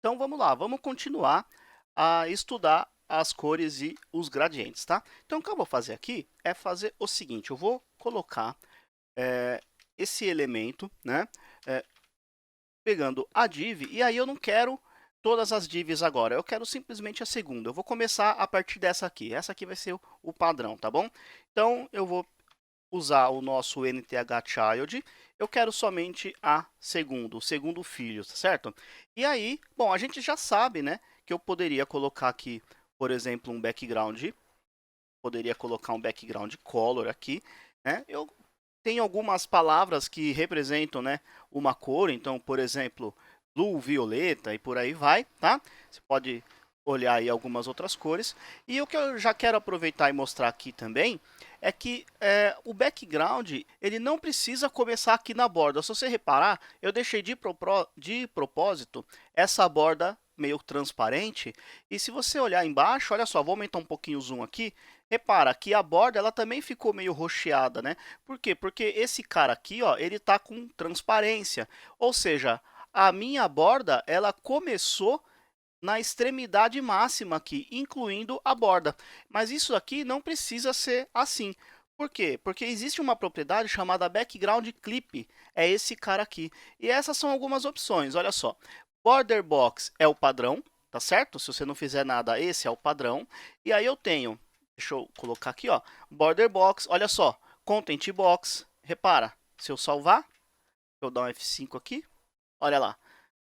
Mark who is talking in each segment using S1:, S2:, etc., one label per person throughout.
S1: Então vamos lá, vamos continuar a estudar as cores e os gradientes, tá? Então o que eu vou fazer aqui é fazer o seguinte, eu vou colocar esse elemento, né, eh, pegando a div, e aí eu não quero todas as divs agora, eu quero simplesmente a segunda. Eu vou começar a partir dessa aqui vai ser o padrão, tá bom? Então eu vou usar o nosso nthchild, eu quero somente o segundo filho, tá certo? E aí, bom, a gente já sabe, né, que eu poderia colocar aqui, por exemplo, um background, poderia colocar um background color aqui, né? Eu tenho algumas palavras que representam, né, uma cor, então, por exemplo, blue, violeta e por aí vai, tá? Você pode olhar aí algumas outras cores. E o que eu já quero aproveitar e mostrar aqui também é que o background ele não precisa começar aqui na borda. Se você reparar, eu deixei de propósito essa borda meio transparente. E se você olhar embaixo, olha só, vou aumentar um pouquinho o zoom aqui. Repara que a borda ela também ficou meio roxeada, né? Por quê? Porque esse cara aqui, ó, ele tá com transparência. Ou seja, a minha borda ela começou na extremidade máxima aqui, incluindo a borda. Mas isso aqui não precisa ser assim. Por quê? Porque existe uma propriedade chamada background clip, é esse cara aqui. E essas são algumas opções, olha só. Border box é o padrão, tá certo? Se você não fizer nada, esse é o padrão. E aí eu tenho, deixa eu colocar aqui, ó, border box, olha só, content box, repara, se eu salvar, eu dar um F5 aqui, olha lá,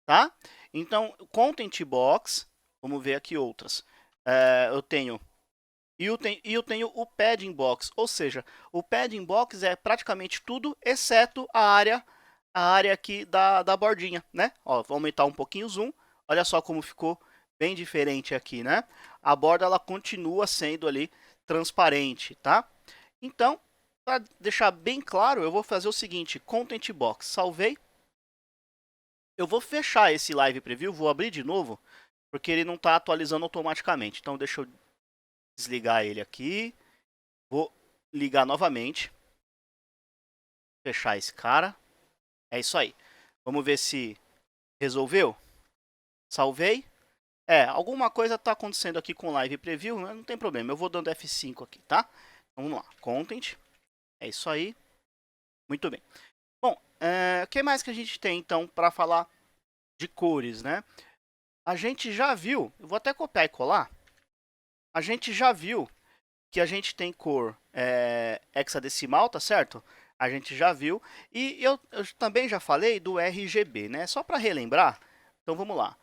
S1: tá? Então, content box, vamos ver aqui outras. Eu tenho eu tenho o padding box, ou seja, o padding box é praticamente tudo exceto a área aqui da bordinha, né? Ó, vou aumentar um pouquinho o zoom. Olha só como ficou bem diferente aqui, né? A borda ela continua sendo ali transparente, tá? Então, para deixar bem claro, eu vou fazer o seguinte: content box, salvei. Eu vou fechar esse live preview, vou abrir de novo, porque ele não está atualizando automaticamente. Então, deixa eu desligar ele aqui. Vou ligar novamente. Fechar esse cara. É isso aí. Vamos ver se resolveu. Salvei. Alguma coisa está acontecendo aqui com o live preview, mas não tem problema. Eu vou dando F5 aqui, tá? Então, vamos lá. Content. É isso aí. Muito bem. Bom, o que mais que a gente tem, então, para falar de cores, né? A gente já viu, eu vou até copiar e colar. A gente já viu que a gente tem cor hexadecimal, tá certo? A gente já viu. E eu também já falei do RGB, né? Só para relembrar, então vamos lá.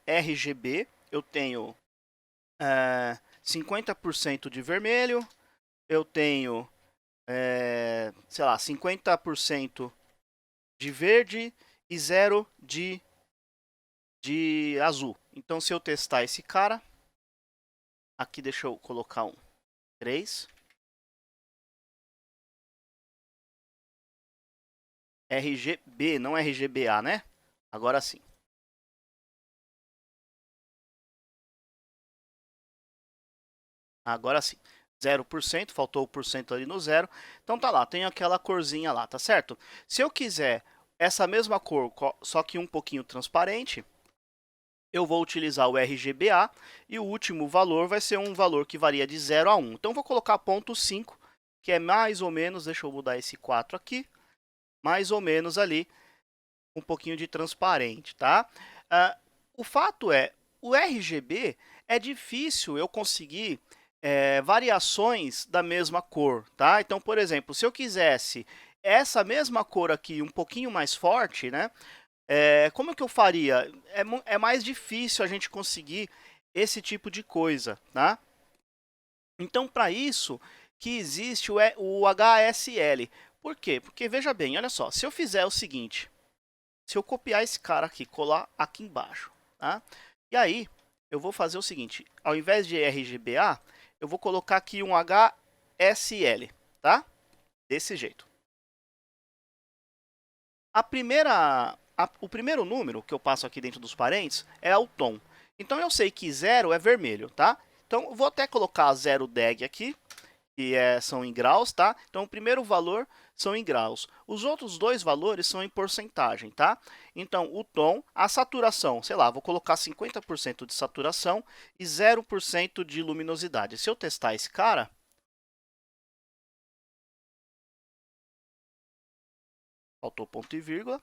S1: RGB, eu tenho 50% de vermelho, eu tenho, sei lá, 50% de verde e 0 de azul. Então, se eu testar esse cara, aqui deixa eu colocar um 3. RGB, não RGBA, né? Agora sim. Agora sim. 0%, faltou o porcento ali no zero. Então tá lá, tem aquela corzinha lá, tá certo? Se eu quiser essa mesma cor, só que um pouquinho transparente, eu vou utilizar o RGBA e o último valor vai ser um valor que varia de 0 a 1. Então vou colocar 0,5, que é mais ou menos, deixa eu mudar esse 4 aqui, mais ou menos ali, um pouquinho de transparente, tá? O fato é, o RGB é difícil eu conseguir variações da mesma cor, tá? Então, por exemplo, se eu quisesse essa mesma cor aqui um pouquinho mais forte, né? Como que eu faria? É mais difícil a gente conseguir esse tipo de coisa, tá? Então, para isso que existe o HSL. Por quê? Porque, veja bem, olha só, se eu fizer o seguinte, se eu copiar esse cara aqui, colar aqui embaixo, tá? E aí, eu vou fazer o seguinte, ao invés de RGBA, eu vou colocar aqui um HSL, tá? Desse jeito. O primeiro número que eu passo aqui dentro dos parênteses é o tom. Então, eu sei que 0 é vermelho, tá? Então, eu vou até colocar 0 DAG aqui, que são em graus, tá? Então, o primeiro valor são em graus. Os outros dois valores são em porcentagem, tá? Então, o tom, a saturação, sei lá, vou colocar 50% de saturação e 0% de luminosidade. Se eu testar esse cara, faltou ponto e vírgula.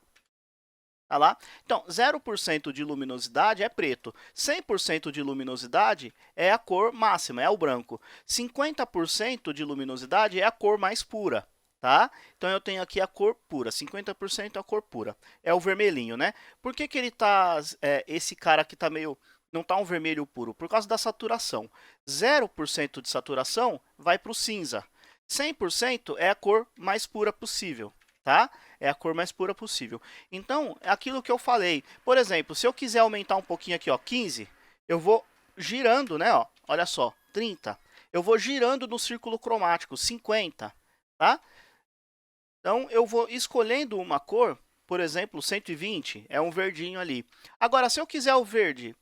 S1: Tá lá? Então, 0% de luminosidade é preto. 100% de luminosidade é a cor máxima, é o branco. 50% de luminosidade é a cor mais pura, tá? Então, eu tenho aqui a cor pura. 50% é a cor pura. É o vermelhinho, né? Por que que ele tá... esse cara aqui tá meio... não tá um vermelho puro? Por causa da saturação. 0% de saturação vai para o cinza. 100% é a cor mais pura possível, tá? É a cor mais pura possível. Então, é aquilo que eu falei. Por exemplo, se eu quiser aumentar um pouquinho aqui, ó, 15, eu vou girando, né, ó, olha só, 30. Eu vou girando no círculo cromático, 50, tá? Então, eu vou escolhendo uma cor, por exemplo, 120, é um verdinho ali. Agora, se eu quiser o verde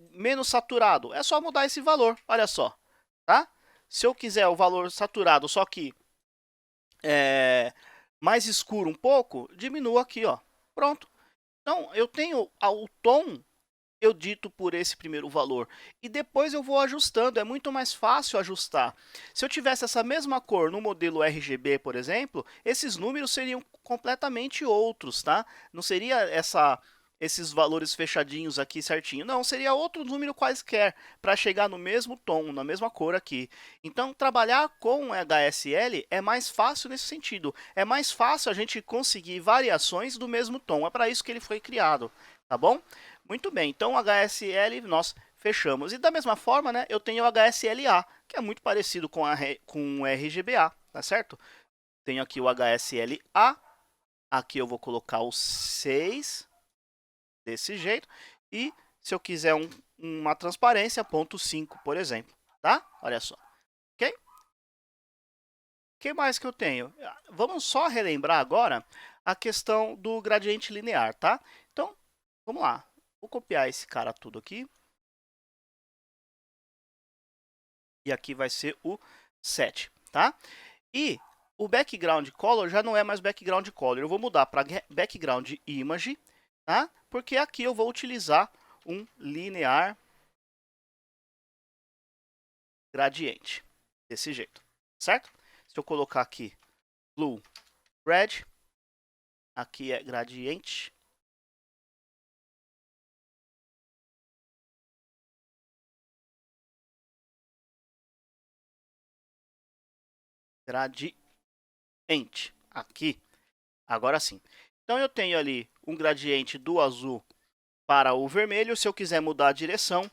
S1: menos saturado, é só mudar esse valor, olha só, tá? Se eu quiser o valor saturado, só que mais escuro um pouco, diminua aqui, ó. Pronto. Então, eu tenho o tom, eu dito por esse primeiro valor. E depois eu vou ajustando, é muito mais fácil ajustar. Se eu tivesse essa mesma cor no modelo RGB, por exemplo, esses números seriam completamente outros, tá? Não seria esses valores fechadinhos aqui certinho. Não, seria outro número quaisquer, para chegar no mesmo tom, na mesma cor aqui. Então, trabalhar com HSL é mais fácil nesse sentido. É mais fácil a gente conseguir variações do mesmo tom. É para isso que ele foi criado, tá bom? Muito bem, então o HSL nós fechamos. E da mesma forma, né, eu tenho o HSLA, que é muito parecido com o RGBA, tá certo? Tenho aqui o HSLA, aqui eu vou colocar o 6, desse jeito. E se eu quiser uma transparência, ponto 5, por exemplo, tá? Olha só, ok? O que mais que eu tenho? Vamos só relembrar agora a questão do gradiente linear, tá? Então, vamos lá. Vou copiar esse cara tudo aqui. E aqui vai ser o 7, tá? E o background color já não é mais background color. Eu vou mudar para background image, tá? Porque aqui eu vou utilizar um linear gradiente, desse jeito, certo? Se eu colocar aqui blue, red, aqui é gradiente. Gradiente, aqui, agora sim. Então eu tenho ali um gradiente do azul para o vermelho. Se eu quiser mudar a direção,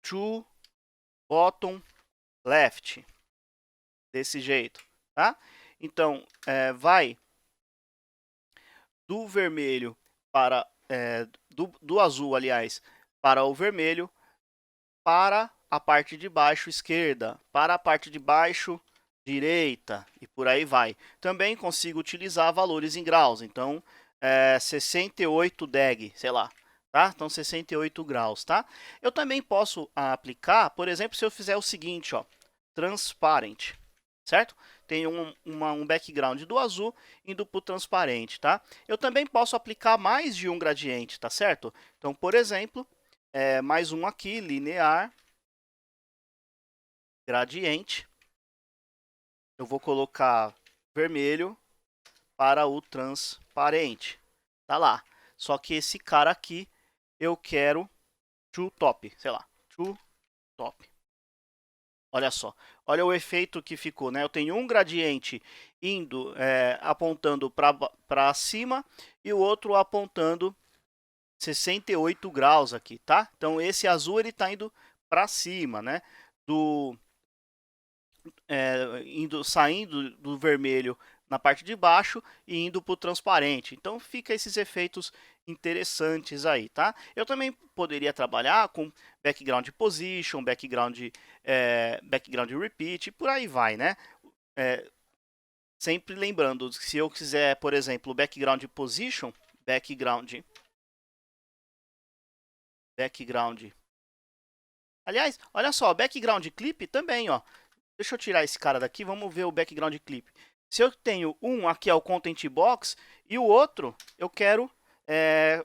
S1: to bottom left, desse jeito, tá? Então, vai do vermelho para do azul, aliás, para o vermelho, para a parte de baixo esquerda, para a parte de baixo direita e por aí vai. Também consigo utilizar valores em graus, então 68 deg, sei lá, tá? Então 68 graus, tá? Eu também posso aplicar, por exemplo, se eu fizer o seguinte, ó, transparent, certo? Tem um background do azul indo para o transparente, tá? Eu também posso aplicar mais de um gradiente, tá certo? Então, por exemplo, mais um aqui, linear, gradiente. Eu vou colocar vermelho para o transparente. Tá lá. Só que esse cara aqui, eu quero to top, sei lá, to top. Olha só, olha o efeito que ficou, né? Eu tenho um gradiente indo, apontando para cima e o outro apontando 68 graus aqui, tá? Então, esse azul ele está indo para cima, né? Saindo do vermelho na parte de baixo e indo para o transparente. Então, fica esses efeitos interessantes aí, tá? Eu também poderia trabalhar com background position, background repeat, por aí vai, né? Sempre lembrando, se eu quiser, por exemplo, background position, background. Aliás, olha só, background clip também, ó. deixa eu tirar esse cara daqui, vamos ver o background clip. Se eu tenho um, aqui é o content box, e o outro eu quero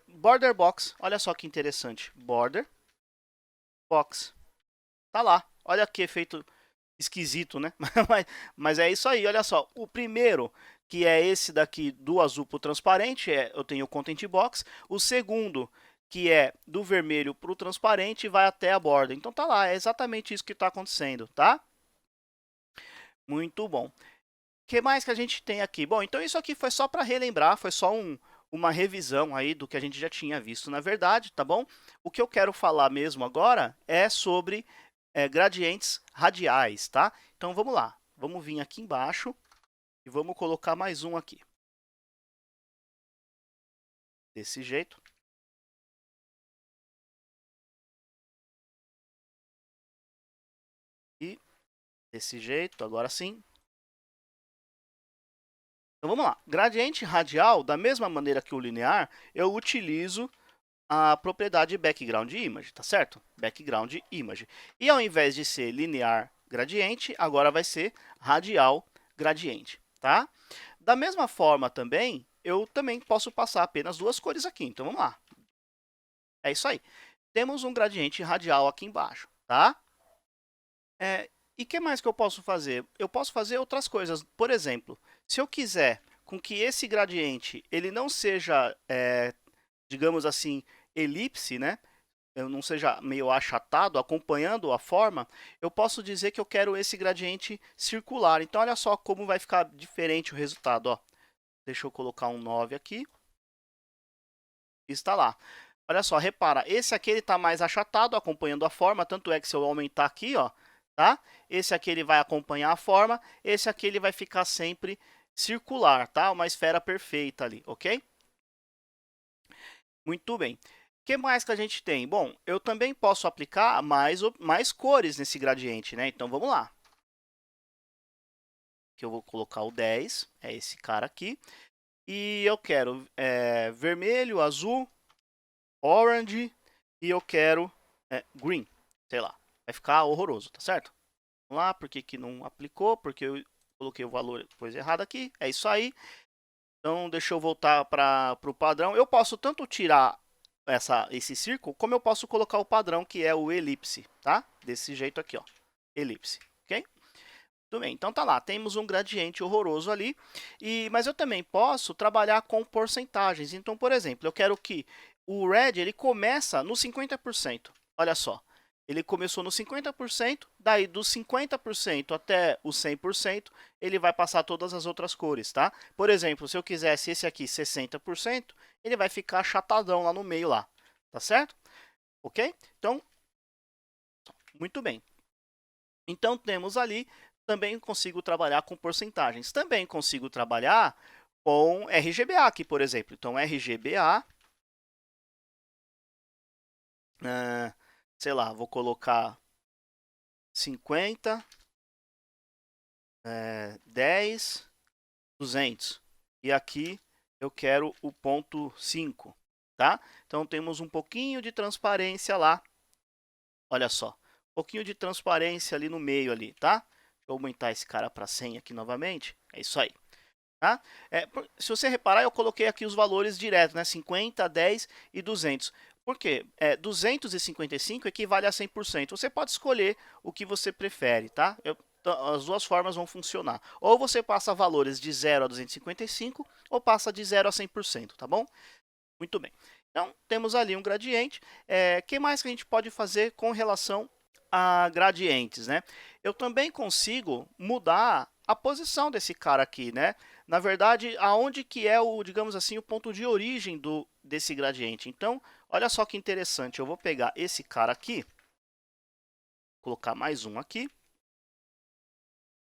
S1: border box. Olha só que interessante, border box. Tá lá, olha que efeito esquisito, né? mas é isso aí, olha só. O primeiro, que é esse daqui do azul para o transparente, eu tenho o content box. O segundo, que é do vermelho para o transparente, vai até a borda. Então tá lá, é exatamente isso que está acontecendo, tá? Muito bom. O que mais que a gente tem aqui? Bom, então isso aqui foi só para relembrar, foi só uma revisão aí do que a gente já tinha visto na verdade, tá bom? O que eu quero falar mesmo agora é sobre gradientes radiais, tá? Então vamos lá, vamos vir aqui embaixo e vamos colocar mais um aqui. Desse jeito. E desse jeito, agora sim. Então vamos lá. Gradiente radial, da mesma maneira que o linear, eu utilizo a propriedade background image, tá certo? Background image. E ao invés de ser linear gradiente, agora vai ser radial gradiente, tá? Da mesma forma também, eu também posso passar apenas duas cores aqui. Então vamos lá. É isso aí. Temos um gradiente radial aqui embaixo, tá? E o que mais que eu posso fazer? Eu posso fazer outras coisas. Por exemplo, se eu quiser com que esse gradiente ele não seja, digamos assim, elipse, né? Eu não seja meio achatado, acompanhando a forma, eu posso dizer que eu quero esse gradiente circular. Então, olha só como vai ficar diferente o resultado. Ó. Deixa eu colocar um 9 aqui. Está lá. Olha só, repara, esse aqui ele está mais achatado, acompanhando a forma, tanto é que se eu aumentar aqui, ó, tá? Esse aqui ele vai acompanhar a forma, esse aqui ele vai ficar sempre circular, tá? Uma esfera perfeita ali, ok? Muito bem. O que mais que a gente tem? Bom, eu também posso aplicar mais cores nesse gradiente, né? Então, vamos lá. Que eu vou colocar o 10, é esse cara aqui. E eu quero vermelho, azul, orange e eu quero green, sei lá. Vai ficar horroroso, tá certo? Vamos lá, por que que não aplicou? Porque eu coloquei o valor coisa errada aqui. É isso aí. Então, deixa eu voltar para o padrão. Eu posso tanto tirar esse círculo, como eu posso colocar o padrão, que é o elipse, tá? Desse jeito aqui, ó. Elipse, ok? Tudo bem, então tá lá, temos um gradiente horroroso ali, mas eu também posso trabalhar com porcentagens. Então, por exemplo, eu quero que o red ele começa no 50%. Olha só, ele começou no 50%, daí dos 50% até o 100%, ele vai passar todas as outras cores, tá? Por exemplo, se eu quisesse esse aqui 60%, ele vai ficar achatadão lá no meio lá, tá certo? Ok? Então, muito bem. Então, temos ali, também consigo trabalhar com porcentagens. Também consigo trabalhar com RGBA aqui, por exemplo. Então, RGBA, sei lá, vou colocar 50, 10, 200. E aqui eu quero o ponto 5, tá? Então, temos um pouquinho de transparência lá. Olha só, um pouquinho de transparência ali no meio ali, tá? Deixa eu aumentar esse cara para 100 aqui novamente. É isso aí. Tá? Se você reparar, eu coloquei aqui os valores diretos, né? 50, 10 e 200. Por quê? 255 equivale a 100%. Você pode escolher o que você prefere, tá? As duas formas vão funcionar. Ou você passa valores de 0 a 255, ou passa de 0 a 100%, tá bom? Muito bem. Então, temos ali um gradiente. O que mais que a gente pode fazer com relação a gradientes, né? Eu também consigo mudar a posição desse cara aqui, né? Na verdade, aonde que é o, digamos assim, o ponto de origem desse gradiente. Então, olha só que interessante. Eu vou pegar esse cara aqui, colocar mais um aqui.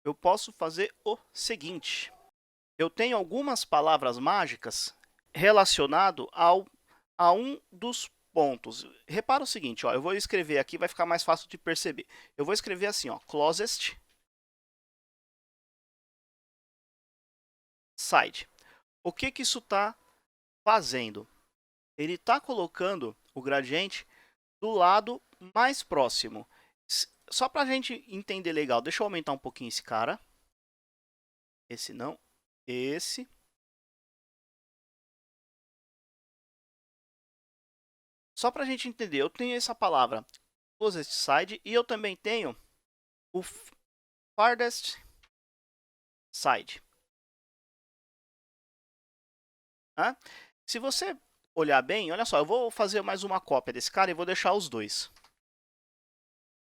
S1: Eu posso fazer o seguinte. Eu tenho algumas palavras mágicas relacionado a um dos pontos. Repara o seguinte, ó, eu vou escrever aqui, vai ficar mais fácil de perceber. Eu vou escrever assim, ó, closest side. O que que isso está fazendo? Ele está colocando o gradiente do lado mais próximo. só para a gente entender legal, deixa eu aumentar um pouquinho esse cara. Esse não, esse. Só para a gente entender, eu tenho essa palavra closest side e eu também tenho o farthest side. Tá? Se você olhar bem, olha só, eu vou fazer mais uma cópia desse cara e vou deixar os dois.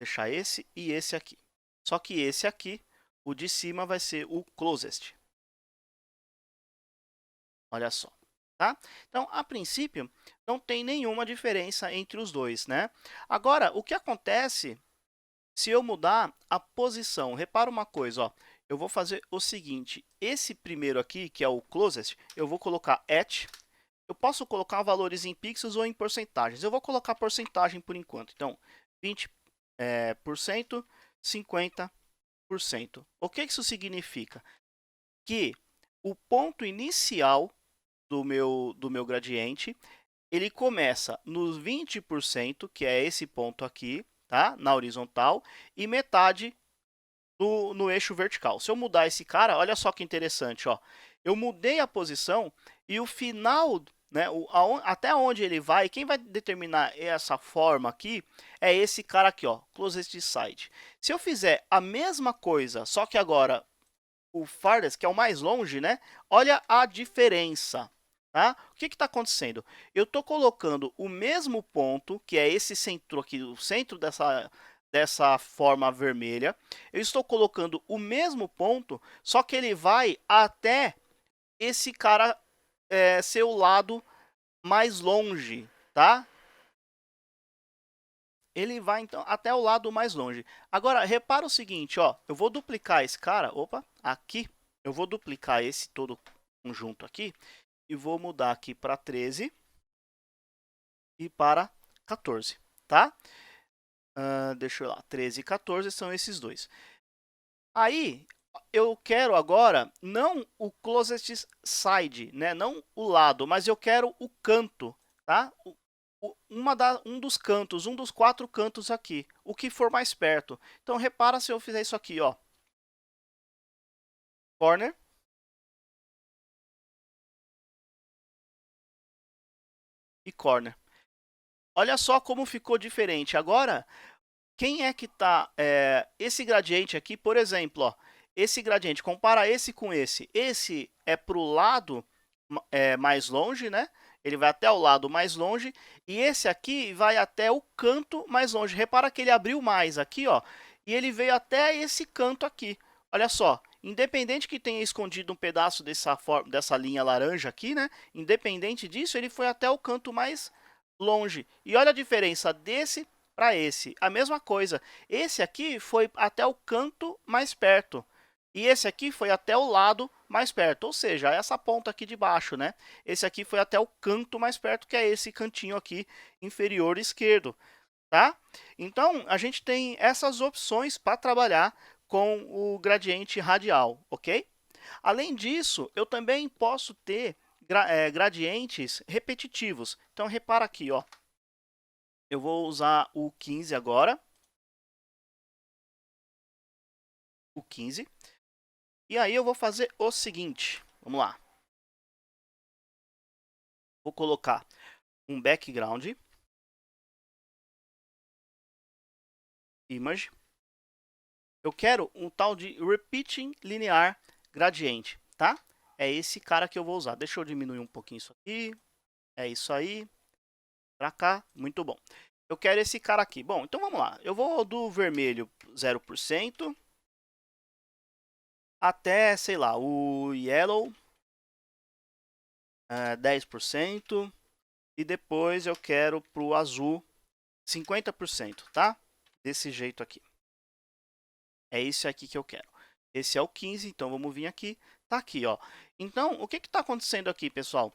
S1: Deixar esse e esse aqui. Só que esse aqui, o de cima, vai ser o closest. Olha só. Tá? Então, a princípio, não tem nenhuma diferença entre os dois, né? Agora, o que acontece se eu mudar a posição? Repara uma coisa, ó. Eu vou fazer o seguinte, esse primeiro aqui, que é o closest, eu vou colocar at. Eu posso colocar valores em pixels ou em porcentagens. Eu vou colocar porcentagem por enquanto. Então, 20%, 50%. O que isso significa? Que o ponto inicial do meu gradiente, ele começa nos 20%, que é esse ponto aqui, tá? Na horizontal, e metade no eixo vertical. Se eu mudar esse cara, olha só que interessante, ó. Eu mudei a posição e o final, né, até onde ele vai, quem vai determinar essa forma aqui é esse cara aqui, ó, closest side. Se eu fizer a mesma coisa, só que agora o farthest, que é o mais longe, né? Olha a diferença. Tá? O que está acontecendo? Eu estou colocando o mesmo ponto, que é esse centro aqui, o centro dessa forma vermelha. Eu estou colocando o mesmo ponto, só que ele vai até esse cara ser o lado mais longe, tá? Ele vai, então, até o lado mais longe. Agora, repara o seguinte, ó. Eu vou duplicar esse cara, opa, aqui. Eu vou duplicar esse todo conjunto aqui e vou mudar aqui para 13 e para 14, tá? Deixa eu lá, 13 e 14 são esses dois. Aí, eu quero agora não o closest side, né? Não o lado, mas eu quero o canto, tá? Um dos cantos, um dos 4 cantos aqui, o que for mais perto. Então, repara se eu fizer isso aqui, ó. Corner. E corner. Olha só como ficou diferente. Agora, quem é que está... esse gradiente aqui, por exemplo, ó, esse gradiente, compara esse com esse. Esse é para o lado mais longe, né? Ele vai até o lado mais longe. E esse aqui vai até o canto mais longe. Repara que ele abriu mais aqui, ó. E ele veio até esse canto aqui. Olha só, independente que tenha escondido um pedaço dessa linha laranja aqui, né? Independente disso, ele foi até o canto mais longe. E olha a diferença desse para esse. A mesma coisa. Esse aqui foi até o canto mais perto. E esse aqui foi até o lado mais perto, ou seja, essa ponta aqui de baixo, né? Esse aqui foi até o canto mais perto, que é esse cantinho aqui inferior esquerdo, tá? Então, a gente tem essas opções para trabalhar com o gradiente radial, ok? Além disso, eu também posso ter gradientes repetitivos. Então, repara aqui, ó. Eu vou usar o 15 agora. O 15. E aí eu vou fazer o seguinte. Vamos lá. Vou colocar um background. Image. Eu quero um tal de repeating linear gradient, tá? É esse cara que eu vou usar. Deixa eu diminuir um pouquinho isso aqui. É isso aí. Pra cá. Muito bom. Eu quero esse cara aqui. Bom, então vamos lá. Eu vou do vermelho 0% até, sei lá, o yellow 10%. E depois eu quero para o azul 50%, tá? Desse jeito aqui. É esse aqui que eu quero. Esse é o 15, então vamos vir aqui. Tá aqui, ó. Então, o que está acontecendo aqui, pessoal?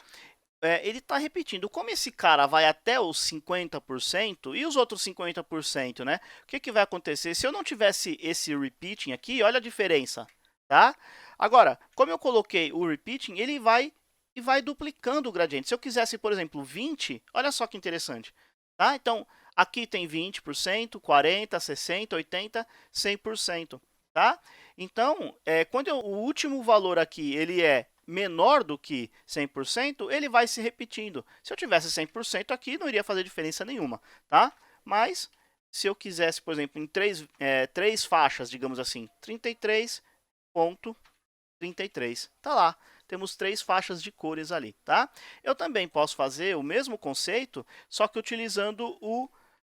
S1: Ele está repetindo. Como esse cara vai até os 50% e os outros 50%, né? O que vai acontecer? Se eu não tivesse esse repeating aqui, olha a diferença, tá? Agora, como eu coloquei o repeating, ele vai duplicando o gradiente. Se eu quisesse, por exemplo, 20, olha só que interessante, tá? Então, Aqui tem 20%, 40%, 60%, 80%, 100%, tá? Então, quando o último valor aqui ele é menor do que 100%, ele vai se repetindo. Se eu tivesse 100% aqui, não iria fazer diferença nenhuma, tá? Mas, se eu quisesse, por exemplo, em três faixas, digamos assim, 33,33, tá lá. Temos 3 faixas de cores ali, tá? Eu também posso fazer o mesmo conceito, só que utilizando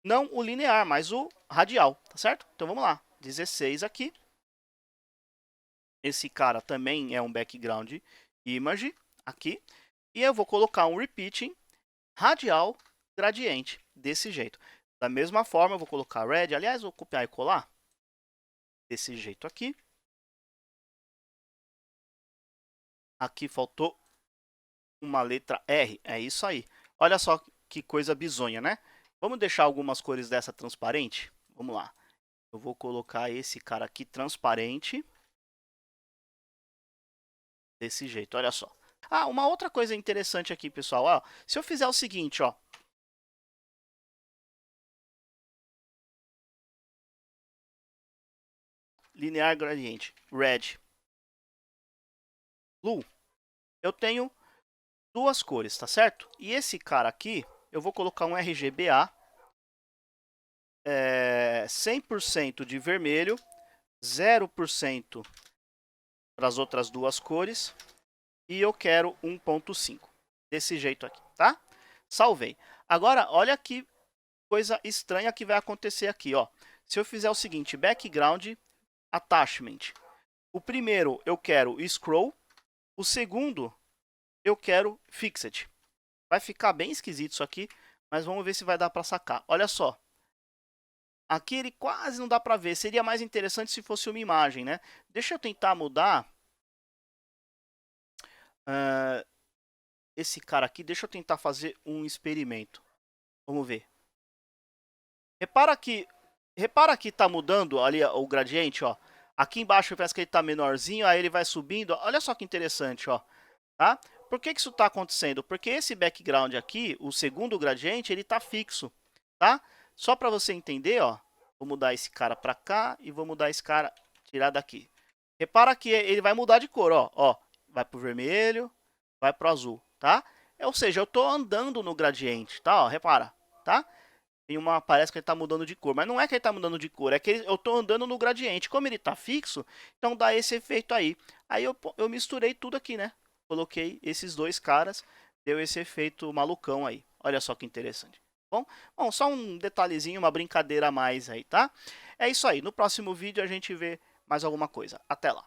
S1: não o linear, mas o radial, tá certo? Então vamos lá, 16 aqui. Esse cara também é um background image aqui. E eu vou colocar um repeating radial gradiente, desse jeito. Da mesma forma, eu vou colocar red, aliás, vou copiar e colar, desse jeito aqui. Aqui faltou uma letra R, é isso aí. Olha só que coisa bizonha, né? Vamos deixar algumas cores dessa transparente? Vamos lá. Eu vou colocar esse cara aqui transparente. Desse jeito, olha só. Ah, uma outra coisa interessante aqui, pessoal. Ó, se eu fizer o seguinte, ó. Linear gradiente, red, blue. Eu tenho duas cores, tá certo? E esse cara aqui, eu vou colocar um RGBA. 100% de vermelho, 0% para as outras duas cores. E eu quero 1.5. Desse jeito aqui, tá? Salvei. Agora, olha que coisa estranha que vai acontecer aqui, ó. Se eu fizer o seguinte, background, attachment. O primeiro eu quero scroll. O segundo eu quero fixed. Vai ficar bem esquisito isso aqui, mas vamos ver se vai dar para sacar. Olha só. Aqui ele quase não dá para ver. Seria mais interessante se fosse uma imagem, né? Deixa eu tentar mudar. Esse cara aqui, deixa eu tentar fazer um experimento. Vamos ver. Repara que tá mudando ali o gradiente, ó. Aqui embaixo parece que ele tá menorzinho, aí ele vai subindo. Olha só que interessante, ó. Tá? Por que isso está acontecendo? Porque esse background aqui, o segundo gradiente, ele está fixo, tá? Só para você entender, ó, vou mudar esse cara para cá e vou mudar esse cara, tirar daqui. Repara que ele vai mudar de cor, ó, vai para o vermelho, vai para o azul, tá? Ou seja, eu estou andando no gradiente, tá? Ó, repara, tá? Parece que ele está mudando de cor, mas não é que ele está mudando de cor, é que eu estou andando no gradiente. Como ele está fixo, então dá esse efeito aí. Aí eu misturei tudo aqui, né? Coloquei esses dois caras, deu esse efeito malucão aí. Olha só que interessante. Bom, só um detalhezinho, uma brincadeira a mais aí, tá? É isso aí. No próximo vídeo a gente vê mais alguma coisa. Até lá.